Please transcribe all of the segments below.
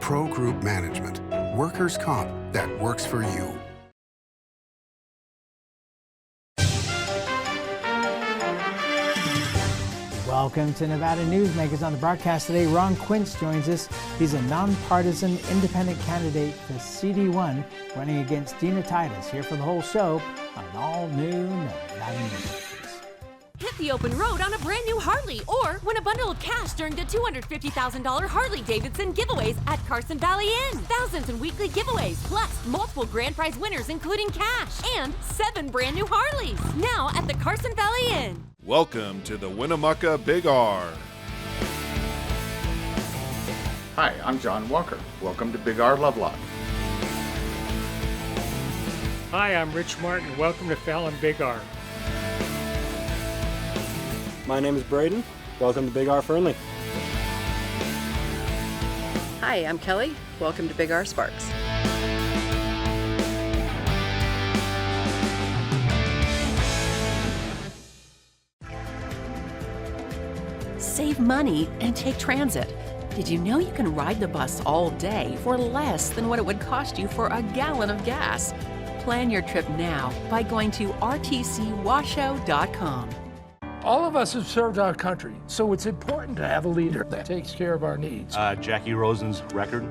Pro Group Management. Workers' comp that works for you. Welcome to Nevada Newsmakers. On the broadcast today, Ron Quince joins us. He's a nonpartisan independent candidate for CD1 running against Dina Titus. Here for the whole show on an all-new Nevada Newsmakers. Hit the open road on a brand new Harley or win a bundle of cash during the $250,000 Harley-Davidson giveaways at Carson Valley Inn. Thousands in weekly giveaways, plus multiple grand prize winners including cash and 7 brand new Harleys. Now at the Carson Valley Inn. Welcome to the Winnemucca Big R. Hi, I'm John Walker. Welcome to Big R Lovelock. Hi, I'm Rich Martin. Welcome to Fallon Big R. My name is Braden. Welcome to Big R Fernley. Hi, I'm Kelly. Welcome to Big R Sparks. Save money and take transit. Did you know you can ride the bus all day for less than what it would cost you for a gallon of gas? Plan your trip now by going to rtcwashoe.com. All of us have served our country, so it's important to have a leader that takes care of our needs. Jackie Rosen's record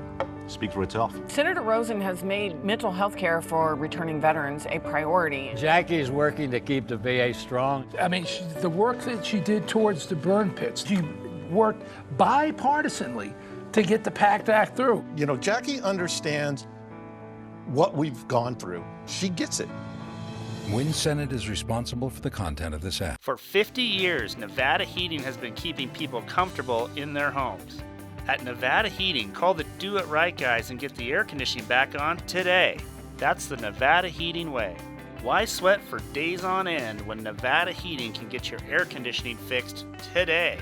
speaks for itself. Senator Rosen has made mental health care for returning veterans a priority. Jackie is working to keep the VA strong. I mean, the work that she did towards the burn pits, she worked bipartisanly to get the PACT Act through. You know, Jackie understands what we've gone through. She gets it. Wynn Senate is responsible for the content of this app. For 50 years, Nevada Heating has been keeping people comfortable in their homes. At Nevada Heating, call the Do It Right guys and get the air conditioning back on today. That's the Nevada Heating way. Why sweat for days on end when Nevada Heating can get your air conditioning fixed today?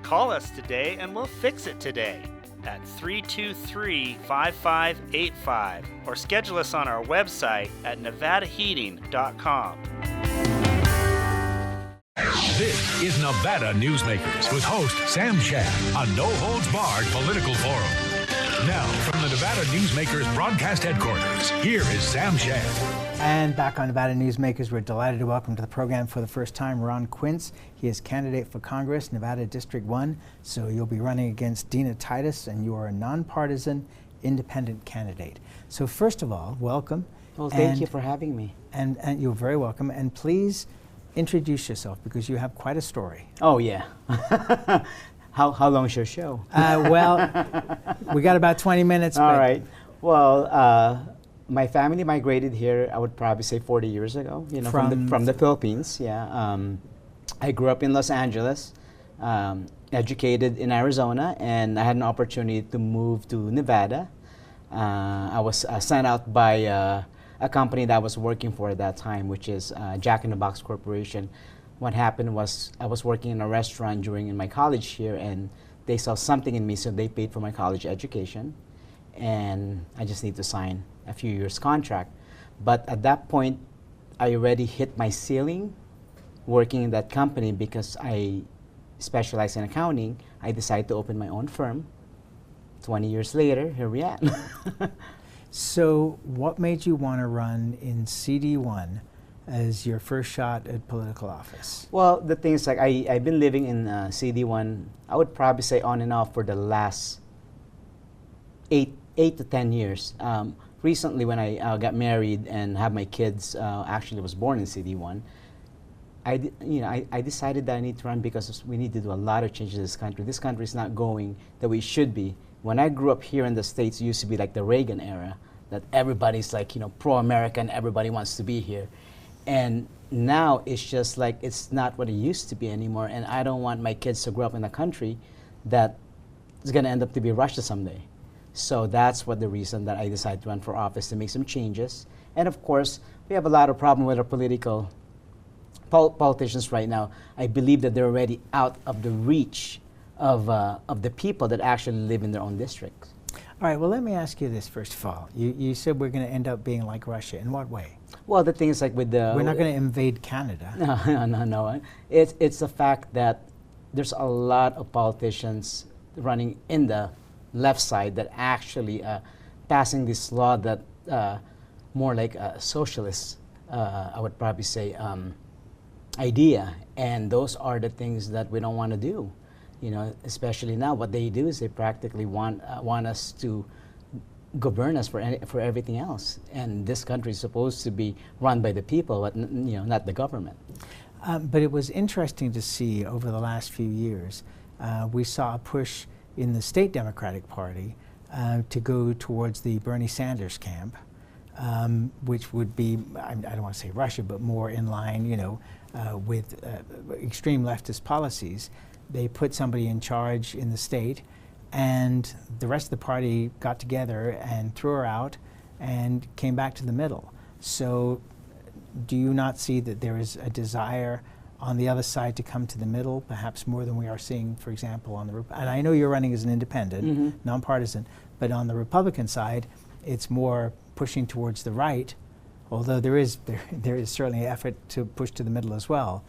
Call us today and we'll fix it today at 323-5585 or schedule us on our website at nevadaheating.com. This is Nevada Newsmakers with host Sam Shad, a no-holds-barred political forum. Now, from the Nevada Newsmakers broadcast headquarters, here is Sam Shad. And back on Nevada Newsmakers, we're delighted to welcome to the program for the first time Ron Quince. He is candidate for Congress, Nevada District 1, so you'll be running against Dina Titus, and you are a nonpartisan independent candidate. So first of all, welcome. Well, thank you for having me. And you're very welcome. And please introduce yourself, because you have quite a story. Oh, yeah. How long is your show? Well, we got about 20 minutes. All right. Well, my family migrated here, I would probably say 40 years ago, you know, from the Philippines, yeah. I grew up in Los Angeles, educated in Arizona, and I had an opportunity to move to Nevada. I was sent out by a company that I was working for at that time, which is Jack in the Box Corporation. What happened was I was working in a restaurant during my college here, and they saw something in me, so they paid for my college education, and I just need to sign a few years contract. But at that point, I already hit my ceiling working in that company because I specialize in accounting. I decided to open my own firm. 20 years later, here we are. So what made you want to run in CD1 as your first shot at political office? Well, the thing is, like, I've been living in CD1, I would probably say on and off for the last 8 to 10 years. Recently, when I got married and had my kids, actually was born in CD1, I decided that I need to run because we need to do a lot of changes in this country. This country is not going the way it should be. When I grew up here in the States, it used to be like the Reagan era, that everybody's like, pro-American, everybody wants to be here. And now it's just like, it's not what it used to be anymore. And I don't want my kids to grow up in a country that is going to end up to be Russia someday. So that's what the reason that I decided to run for office, to make some changes. And of course, we have a lot of problem with our politicians right now. I believe that they're already out of the reach of the people that actually live in their own districts. All right, well, let me ask you this first of all. You said we're going to end up being like Russia. In what way? Well, the thing is, like, with the... We're not going to invade Canada. No. It's the fact that there's a lot of politicians running in the left side that actually passing this law that more like a socialist, I would probably say, idea. And those are the things that we don't want to do. You know, especially now, what they do is they practically want us to govern us for everything else. And this country is supposed to be run by the people, but not the government. But it was interesting to see over the last few years, we saw a push in the state Democratic Party to go towards the Bernie Sanders camp, which would be, I don't want to say Russia, but more in line, with extreme leftist policies. They put somebody in charge in the state, and the rest of the party got together and threw her out and came back to the middle. So do you not see that there is a desire on the other side to come to the middle, perhaps more than we are seeing, for example, on the and I know you're running as an independent, nonpartisan, but on the Republican side, it's more pushing towards the right, although there is certainly an effort to push to the middle as well.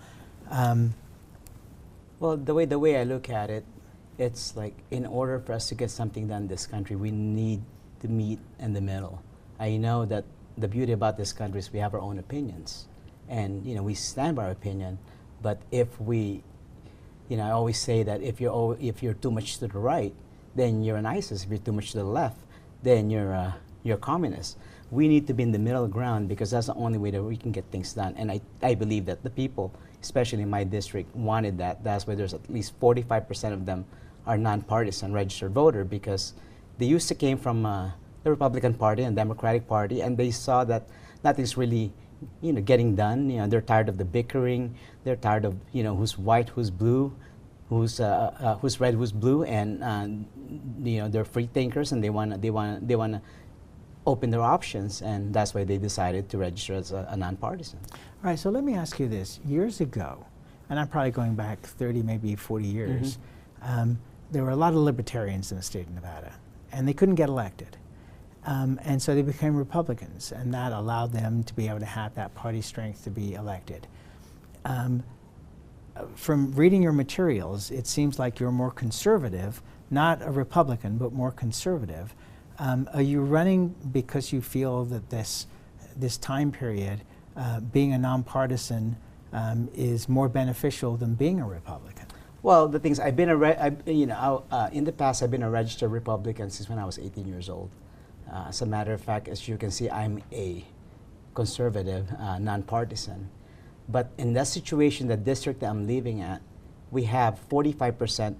Well, the way I look at it, it's like in order for us to get something done in this country, we need to meet in the middle. I know that the beauty about this country is we have our own opinions, and we stand by our opinion. But if we, I always say that if you're too much to the right, then you're an ISIS. If you're too much to the left, then you're a communist. We need to be in the middle ground because that's the only way that we can get things done. And I believe that the people, especially in my district, wanted that. That's why there's at least 45% of them are nonpartisan registered voter, because they used to came from the Republican Party and Democratic Party, and they saw that nothing's really getting done. They're tired of the bickering. They're tired of who's white, who's blue, who's red, who's blue, and they're free thinkers, and they wanna open their options, and that's why they decided to register as a nonpartisan. All right, so let me ask you this. Years ago, and I'm probably going back 30, maybe 40 years, there were a lot of libertarians in the state of Nevada, and they couldn't get elected. And so they became Republicans, and that allowed them to be able to have that party strength to be elected. From reading your materials, it seems like you're more conservative, not a Republican, but more conservative. Are you running because you feel that this time period, being a nonpartisan, is more beneficial than being a Republican? Well, the things I've been in the past, I've been a registered Republican since when I was 18 years old. As a matter of fact, as you can see, I'm a conservative, nonpartisan. But in that situation, the district that I'm living at, we have 45%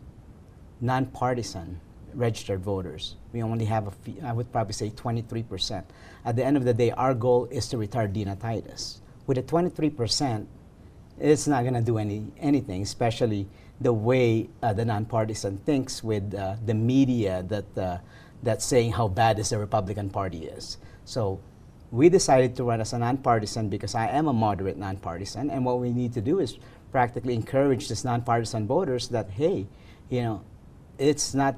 nonpartisan registered voters. We only have I would probably say 23%. At the end of the day, our goal is to retire Dina Titus. With the 23%, it's not going to do anything, especially the way the nonpartisan thinks with the media that's saying how bad the Republican Party is. So we decided to run as a nonpartisan because I am a moderate nonpartisan, and what we need to do is practically encourage these nonpartisan voters that, hey, it's not,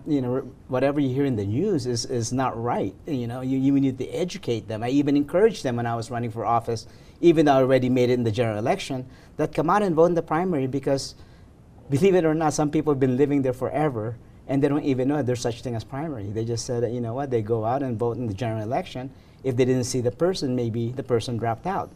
whatever you hear in the news is not right. You need to educate them. I even encouraged them when I was running for office, even though I already made it in the general election, that come out and vote in the primary, because believe it or not, some people have been living there forever and they don't even know there's such thing as primary. They just said that, they go out and vote in the general election. If they didn't see the person, maybe the person dropped out.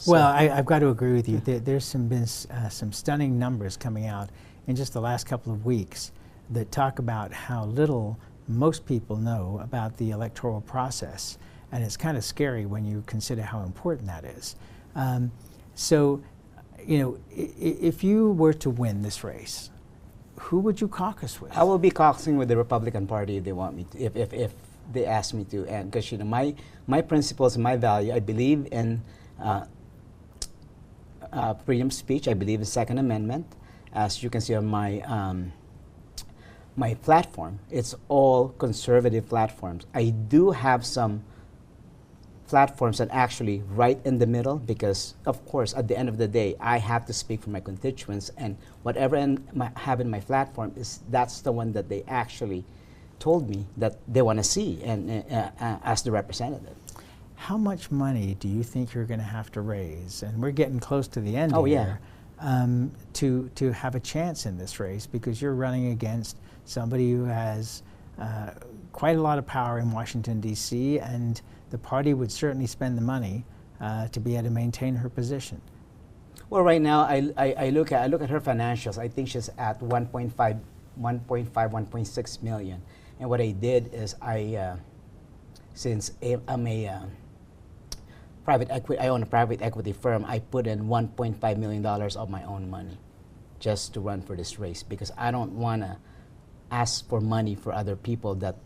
Well, I've got to agree with you. There's been some stunning numbers coming out in just the last couple of weeks that talk about how little most people know about the electoral process. And it's kind of scary when you consider how important that is. If you were to win this race, who would you caucus with? I will be caucusing with the Republican Party if they want me to, if they ask me to. And because my principles and my value, I believe in freedom of speech. I believe in Second Amendment. As you can see on my platform, it's all conservative platforms. I do have some platforms that actually right in the middle, because of course at the end of the day I have to speak for my constituents, and whatever I have in my platform that's the one that they actually told me that they want to see and as the representative. How much money do you think you're going to have to raise, and we're getting close to the end here, to have a chance in this race, because you're running against somebody who has quite a lot of power in Washington, D.C., and the party would certainly spend the money to be able to maintain her position. Well, right now, I look at her financials. I think she's at 1.6 million. And what I did is since I'm a private equity, I own a private equity firm, I put in $1.5 million of my own money just to run for this race, because I don't want to ask for money for other people that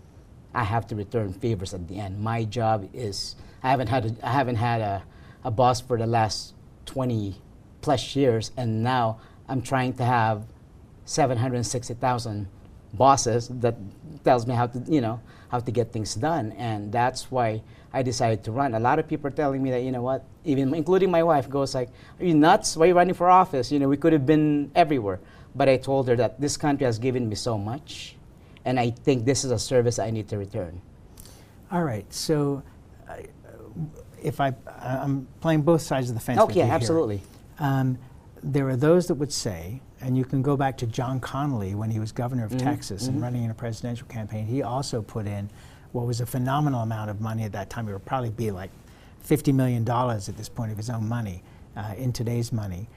I have to return favors at the end. My job is, I haven't had a boss for the last 20 plus years, and now I'm trying to have 760,000 bosses that tells me how to get things done. And that's why I decided to run. A lot of people are telling me that, you know what, even including my wife goes like, are you nuts? Why are you running for office? You know, we could have been everywhere. But I told her that this country has given me so much, and I think this is a service I need to return. All right, so if I'm playing both sides of the fence. Okay, absolutely. There are those that would say, and you can go back to John Connally when he was governor of Texas and running in a presidential campaign. He also put in what was a phenomenal amount of money at that time. It would probably be like $50 million at this point of his own money, in today's money.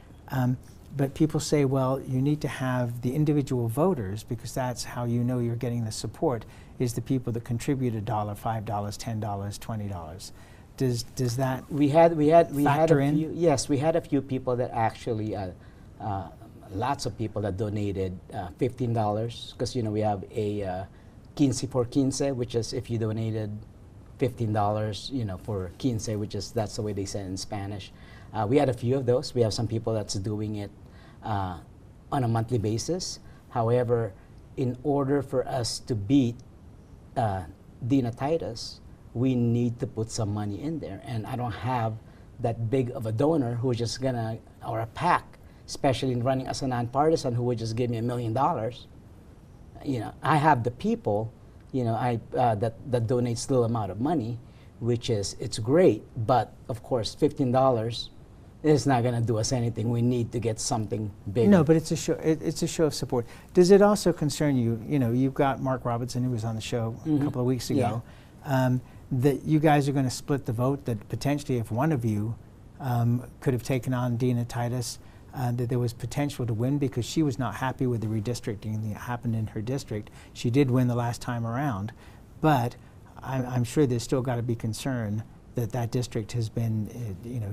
But people say, well, you need to have the individual voters, because that's how you know you're getting the support, is the people that contribute $1, $5, $10, $20. Does that factor in? Yes, we had a few people that actually, lots of people that donated $15, because we have a Quince por Quince, which is if you donated $15, for Quince, that's the way they say it in Spanish. We had a few of those. We have some people that's doing it on a monthly basis. However, in order for us to beat Dina Titus, we need to put some money in there. And I don't have that big of a donor who's just gonna, or a PAC, especially in running as a nonpartisan, who would just give me $1 million. I have the people, that donates little amount of money, it's great, but of course, $15 is not going to do us anything. We need to get something bigger. No, but it's a show. It's a show of support. Does it also concern you? You've got Mark Robinson, who was on the show a couple of weeks ago. Yeah. That you guys are going to split the vote. That potentially, if one of you could have taken on Dina Titus, that there was potential to win, because she was not happy with the redistricting that happened in her district. She did win the last time around, but I'm sure there's still got to be concern that that district has been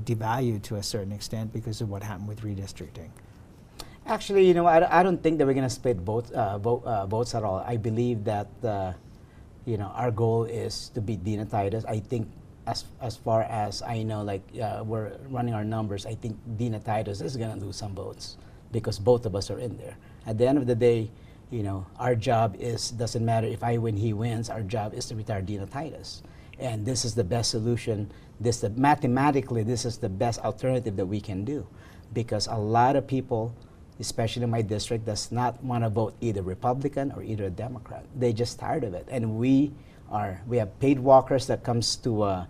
devalued to a certain extent because of what happened with redistricting. Actually, I don't think that we're going to split votes at all. I believe that our goal is to beat Dina Titus. I think as far as I know, we're running our numbers, I think Dina Titus is going to lose some votes because both of us are in there. At the end of the day, our job doesn't matter if I win, he wins. Our job is to retire Dina Titus. And this is the best solution. Mathematically, this is the best alternative that we can do, because a lot of people, especially in my district, does not want to vote either Republican or either a Democrat. They're just tired of it. And we have paid walkers that come to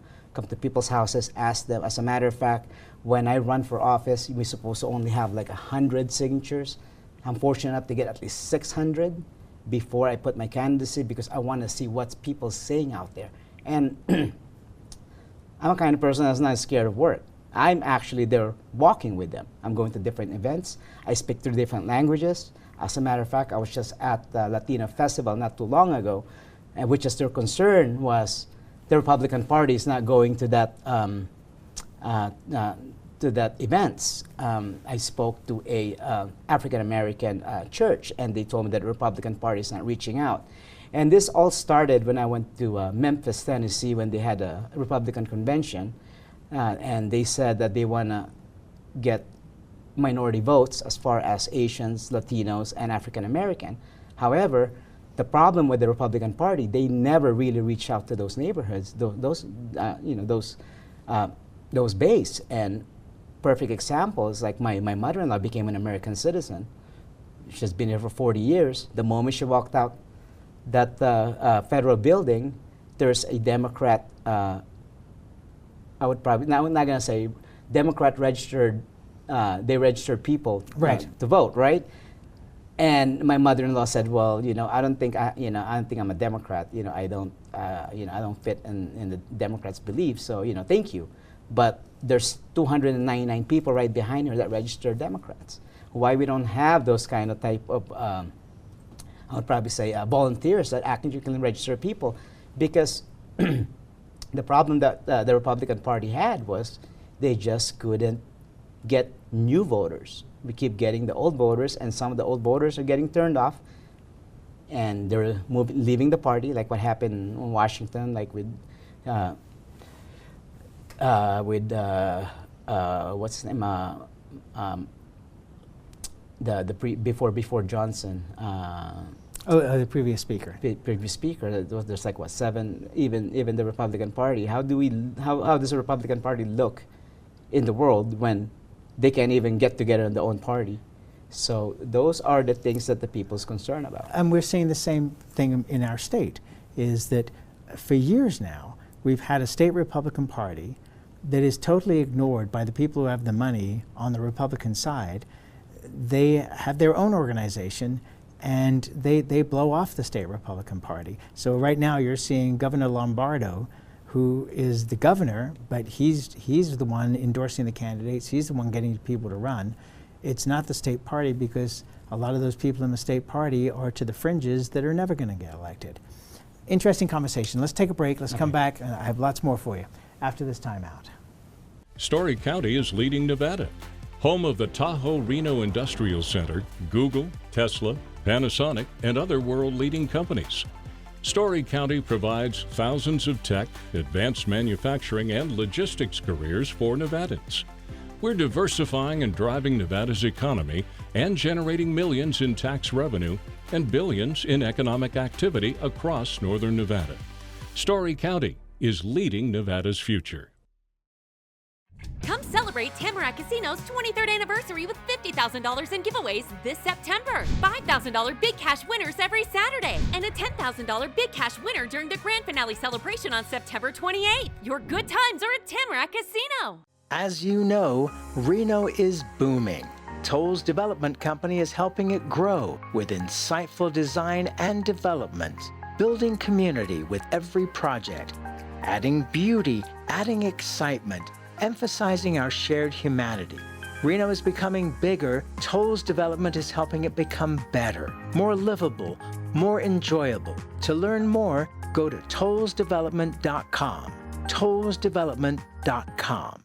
people's houses, ask them. As a matter of fact, when I run for office, we're supposed to only have 100 signatures. I'm fortunate enough to get at least 600 before I put my candidacy, because I want to see what people saying out there. And I'm a kind of person that's not scared of work. I'm actually there walking with them. I'm going to different events. I speak 3 different languages. As a matter of fact, I was just at the Latino Festival not too long ago, and which is their concern was the Republican Party is not going to that events. I spoke to a African American church, and they told me that the Republican Party is not reaching out. And this all started when I went to Memphis, Tennessee, when they had a Republican convention, and they said that they want to get minority votes as far as Asians, Latinos, and African American. However, the problem with the Republican Party, they never really reach out to those neighborhoods, those base. And perfect examples, like my mother-in-law became an American citizen. She's been here for 40 years. The moment she walked out that federal building, there's a Democrat, I would probably, now I'm not going to say Democrat registered, they registered people to vote, right? And my mother-in-law said, "Well, I don't think I'm a Democrat. I don't fit in the Democrats' beliefs. So, thank you. But there's 299 people right behind her that registered Democrats. Why we don't have those kind of type of, I would probably say, volunteers that actually can register people, because the problem that the Republican Party had was they just couldn't get new voters. We keep getting the old voters, and some of the old voters are getting turned off, and they're leaving the party, like what happened in Washington, like with what's his name? Before Johnson. The previous speaker. Previous speaker. There's like what, 7? Even the Republican Party. How does the Republican Party look in the world when they can't even get together in their own party? So those are the things that the people's concerned about. And we're seeing the same thing in our state, is that for years now, we've had a state Republican Party that is totally ignored by the people who have the money on the Republican side. They have their own organization, and they blow off the state Republican Party. So right now you're seeing Governor Lombardo, who is the governor, but he's the one endorsing the candidates. He's the one getting people to run. It's not the state party, because a lot of those people in the state party are to the fringes that are never going to get elected. Interesting conversation. Let's take a break. Let's come back, and I have lots more for you after this timeout. Story County is leading Nevada. Home of the Tahoe Reno Industrial Center, Google, Tesla, Panasonic, and other world-leading companies. Story County provides thousands of tech, advanced manufacturing, and logistics careers for Nevadans. We're diversifying and driving Nevada's economy and generating millions in tax revenue and billions in economic activity across northern Nevada. Story County is leading Nevada's future. Come celebrate Tamarack Casino's 23rd anniversary with $50,000 in giveaways this September. $5,000 big cash winners every Saturday, and a $10,000 big cash winner during the grand finale celebration on September 28th. Your good times are at Tamarack Casino. As you know, Reno is booming. Toll's development company is helping it grow with insightful design and development, building community with every project, adding beauty, adding excitement, emphasizing our shared humanity. Reno is becoming bigger. Toll's development is helping it become better, more livable, more enjoyable. To learn more, go to tollsdevelopment.com. tollsdevelopment.com.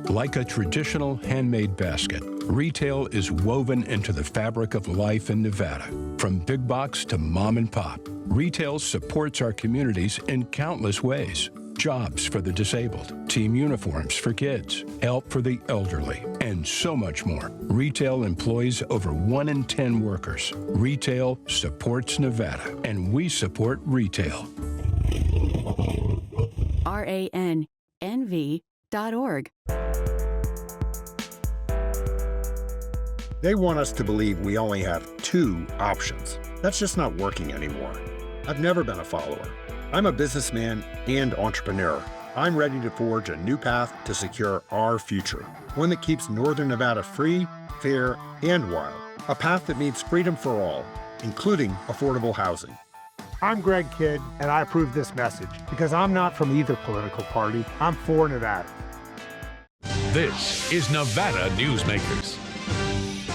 Like a traditional handmade basket, retail is woven into the fabric of life in Nevada. From big box to mom and pop, retail supports our communities in countless ways. Jobs for the disabled, team uniforms for kids, help for the elderly, and so much more. Retail employs over 1 in 10 workers. Retail supports Nevada, and we support retail. RANNV.org. They want us to believe we only have 2 options. That's just not working anymore. I've never been a follower. I'm a businessman and entrepreneur. I'm ready to forge a new path to secure our future, one that keeps Northern Nevada free, fair, and wild. A path that means freedom for all, including affordable housing. I'm Greg Kidd, and I approve this message because I'm not from either political party. I'm for Nevada. This is Nevada Newsmakers.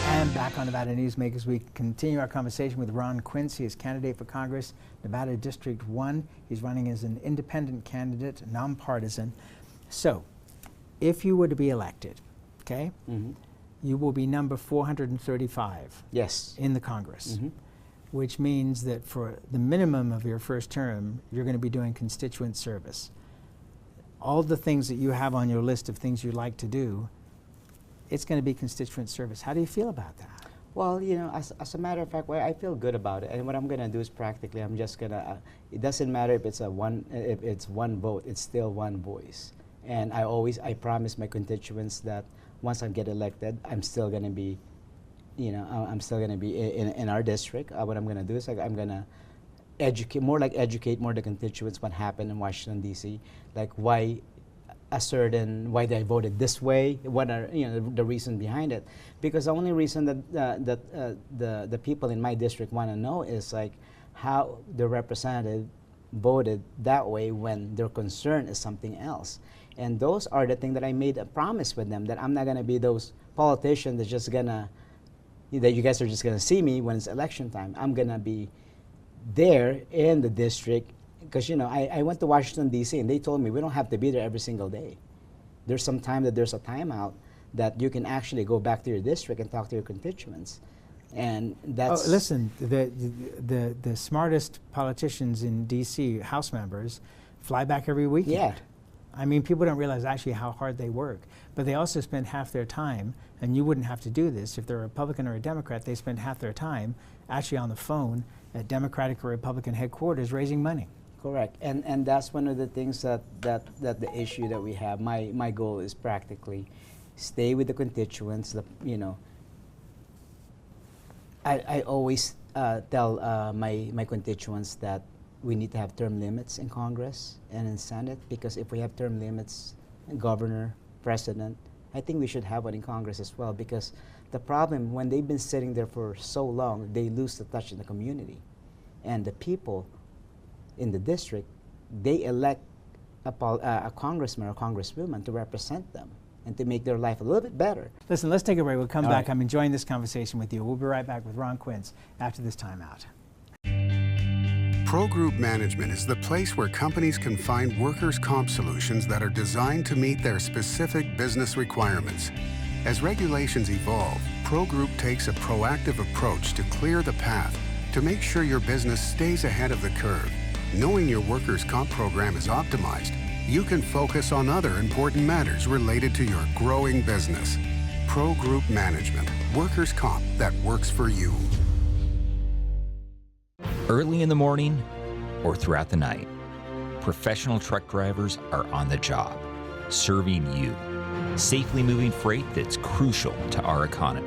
And back on Nevada Newsmakers, we continue our conversation with Ron Quince. He is candidate for Congress, Nevada District 1. He's running as an independent candidate, nonpartisan. So, if you were to be elected, okay, you will be number 435 in the Congress, which means that for the minimum of your first term, you're going to be doing constituent service. All the things that you have on your list of things you'd like to do, it's going to be constituent service. How do you feel about that? Well, as a matter of fact, I feel good about it. And what I'm going to do is practically, I'm just going to, it doesn't matter if it's one vote, it's still one voice. And I promise my constituents that once I get elected, I'm still going to be, I'm still going to be in our district. What I'm going to do is I'm going to educate more the constituents what happened in Washington, D.C., like why a certain why they voted this way, what are the reason behind it. Because the only reason that the people in my district want to know is like how the representative voted that way when their concern is something else. And those are the things that I made a promise with them, that I'm not going to be those politicians that you guys are just going to see me when it's election time. I'm going to be there in the district, because I went to Washington, D.C., and they told me we don't have to be there every single day. There's some time that there's a timeout that you can actually go back to your district and talk to your constituents. And that's... Oh, listen, the smartest politicians in D.C., House members, fly back every weekend. Yeah. I mean, people don't realize actually how hard they work. But they also spend half their time, and you wouldn't have to do this if they're a Republican or a Democrat, they spend half their time actually on the phone at Democratic or Republican headquarters raising money. Correct. And that's one of the things that the issue that we have. My goal is practically stay with the constituents. I always tell my constituents that we need to have term limits in Congress and in Senate, because if we have term limits in governor, president, I think we should have one in Congress as well, because the problem, when they've been sitting there for so long, they lose the touch in the community. And the people in the district, they elect a congressman or congresswoman to represent them and to make their life a little bit better. Listen, let's take a break. We'll come back. Right. I'm enjoying this conversation with you. We'll be right back with Ron Quince after this timeout. Pro Group Management is the place where companies can find workers' comp solutions that are designed to meet their specific business requirements. As regulations evolve, Pro Group takes a proactive approach to clear the path to make sure your business stays ahead of the curve. Knowing your workers' comp program is optimized, you can focus on other important matters related to your growing business. Pro Group Management, workers' comp that works for you. Early in the morning or throughout the night, professional truck drivers are on the job, serving you, safely moving freight that's crucial to our economy.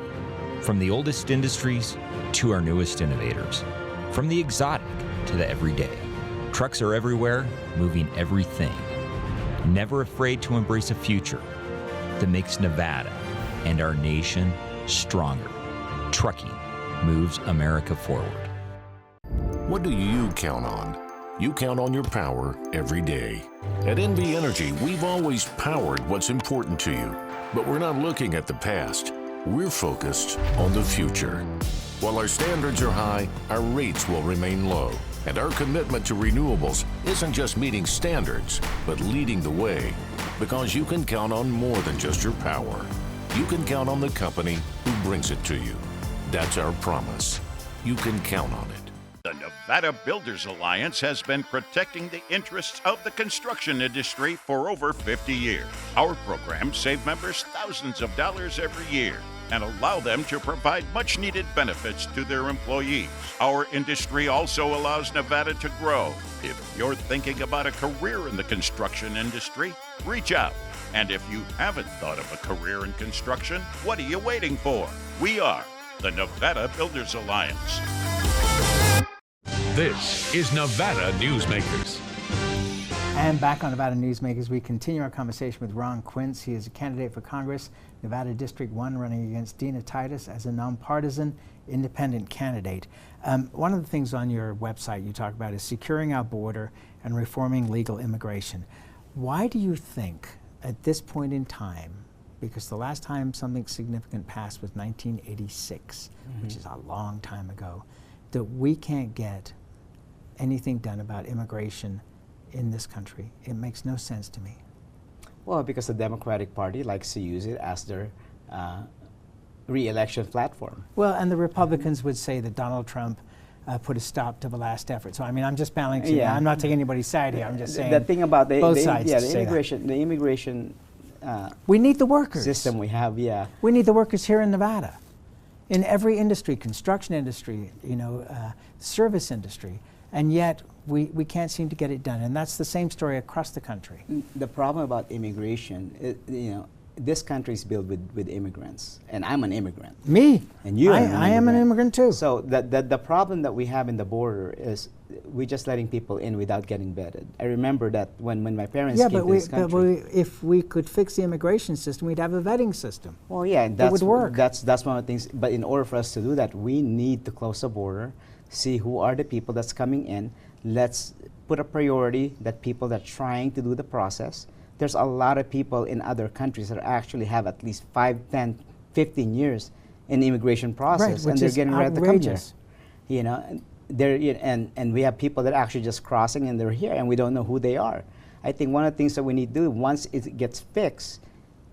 From the oldest industries to our newest innovators, from the exotic to the everyday, trucks are everywhere, moving everything. Never afraid to embrace a future that makes Nevada and our nation stronger. Trucking moves America forward. What do you count on? You count on your power every day. At NV Energy, we've always powered what's important to you, but we're not looking at the past. We're focused on the future. While our standards are high, our rates will remain low. And our commitment to renewables isn't just meeting standards, but leading the way. Because you can count on more than just your power. You can count on the company who brings it to you. That's our promise. You can count on it. The Nevada Builders Alliance has been protecting the interests of the construction industry for over 50 years. Our programs save members thousands of dollars every year and allow them to provide much-needed benefits to their employees. Our industry also allows Nevada to grow. If you're thinking about a career in the construction industry, reach out. And if you haven't thought of a career in construction, what are you waiting for? We are the Nevada Builders Alliance. This is Nevada Newsmakers. And back on Nevada Newsmakers, we continue our conversation with Ron Quince. He is a candidate for Congress, Nevada District 1, running against Dina Titus as a nonpartisan independent candidate. One of the things on your website you talk about is securing our border and reforming legal immigration. Why do you think at this point in time, because the last time something significant passed was 1986, which is a long time ago, that we can't get anything done about immigration in this country? It makes no sense to me. Well, because the Democratic Party likes to use it as their re-election platform. Well, and the Republicans would say that Donald Trump put a stop to the last effort. So, I mean, I'm just balancing. Yeah. I'm not taking anybody's side here. I'm just saying the thing about both sides. Yeah, the immigration. We need the workers. System we have. Yeah. We need the workers here in Nevada, in every industry, construction industry, service industry, and yet we can't seem to get it done. And that's the same story across the country. The problem about immigration, this country is built with immigrants, and I'm an immigrant. Me? And you? I am an immigrant too. So the problem that we have in the border is we're just letting people in without getting vetted. I remember that when my parents came to this country. But if we could fix the immigration system, we'd have a vetting system. Well, yeah, that would work. That's one of the things. But in order for us to do that, we need to close the border, see who are the people that's coming in. Let's put a priority that people that are trying to do the process. There's a lot of people in other countries that actually have at least 5, 10, 15 years in the immigration process, right, and they're getting ready to come here. You know, and we have people that are actually just crossing and they're here and we don't know who they are. I think one of the things that we need to do once it gets fixed,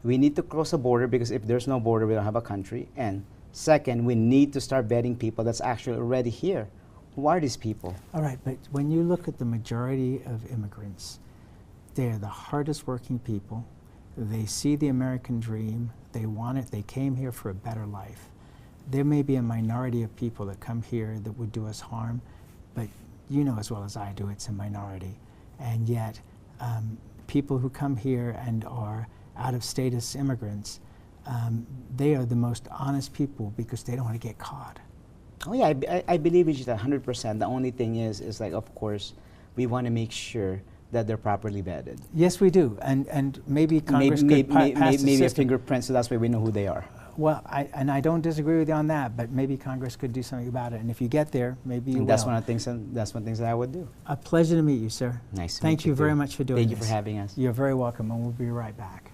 we need to close the border, because if there's no border, we don't have a country. And second, we need to start vetting people that's actually already here. Who are these people? All right, but when you look at the majority of immigrants, they're the hardest working people. They see the American dream. They want it. They came here for a better life. There may be a minority of people that come here that would do us harm, but you know as well as I do, it's a minority. And yet, people who come here and are out-of-status immigrants, they are the most honest people because they don't want to get caught. Oh yeah, I believe it's 100%. The only thing is like, of course, we want to make sure that they're properly vetted. Yes, we do, and maybe Congress could pass maybe a fingerprint, so that's why we know who they are. Well, I don't disagree with you on that, but maybe Congress could do something about it. And if you get there, maybe you will. That's one of the things. That's one of the things that I would do. A pleasure to meet you, sir. Nice to meet you. Thank you very much for doing this. Thank you for having us. You're very welcome, and we'll be right back.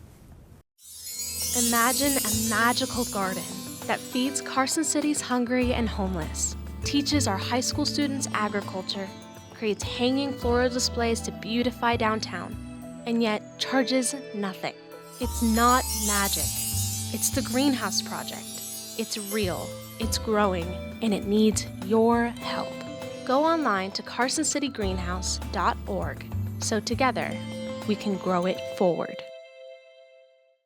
Imagine a magical garden that feeds Carson City's hungry and homeless, teaches our high school students agriculture, creates hanging floral displays to beautify downtown, and yet charges nothing. It's not magic. It's the Greenhouse Project. It's real, it's growing, and it needs your help. Go online to carsоncitygreenhouse.org so together we can grow it forward.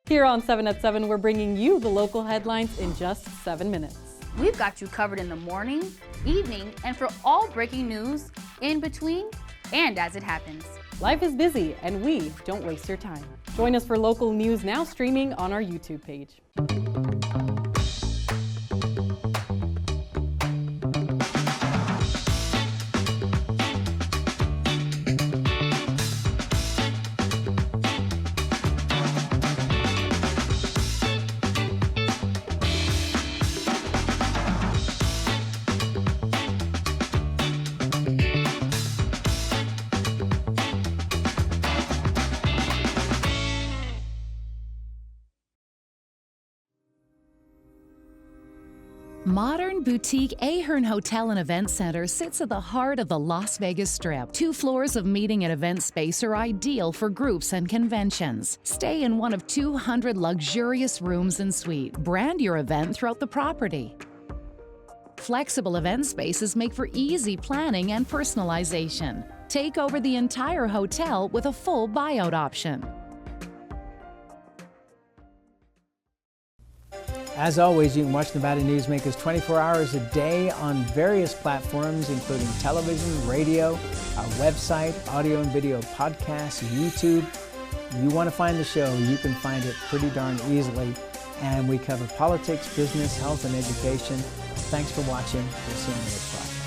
Here on 7 at 7, we're bringing you the local headlines in just 7 minutes. We've got you covered in the morning, evening, and for all breaking news in between and as it happens. Life is busy, and we don't waste your time. Join us for local news now streaming on our YouTube page. Modern boutique Ahern Hotel and Event Center sits at the heart of the Las Vegas Strip. 2 floors of meeting and event space are ideal for groups and conventions. Stay in one of 200 luxurious rooms and suites. Brand your event throughout the property. Flexible event spaces make for easy planning and personalization. Take over the entire hotel with a full buyout option. As always, you can watch Nevada Newsmakers 24 hours a day on various platforms, including television, radio, our website, audio and video podcasts, YouTube. You want to find the show, you can find it pretty darn easily. And we cover politics, business, health, and education. Thanks for watching. We'll see you on the next broadcast.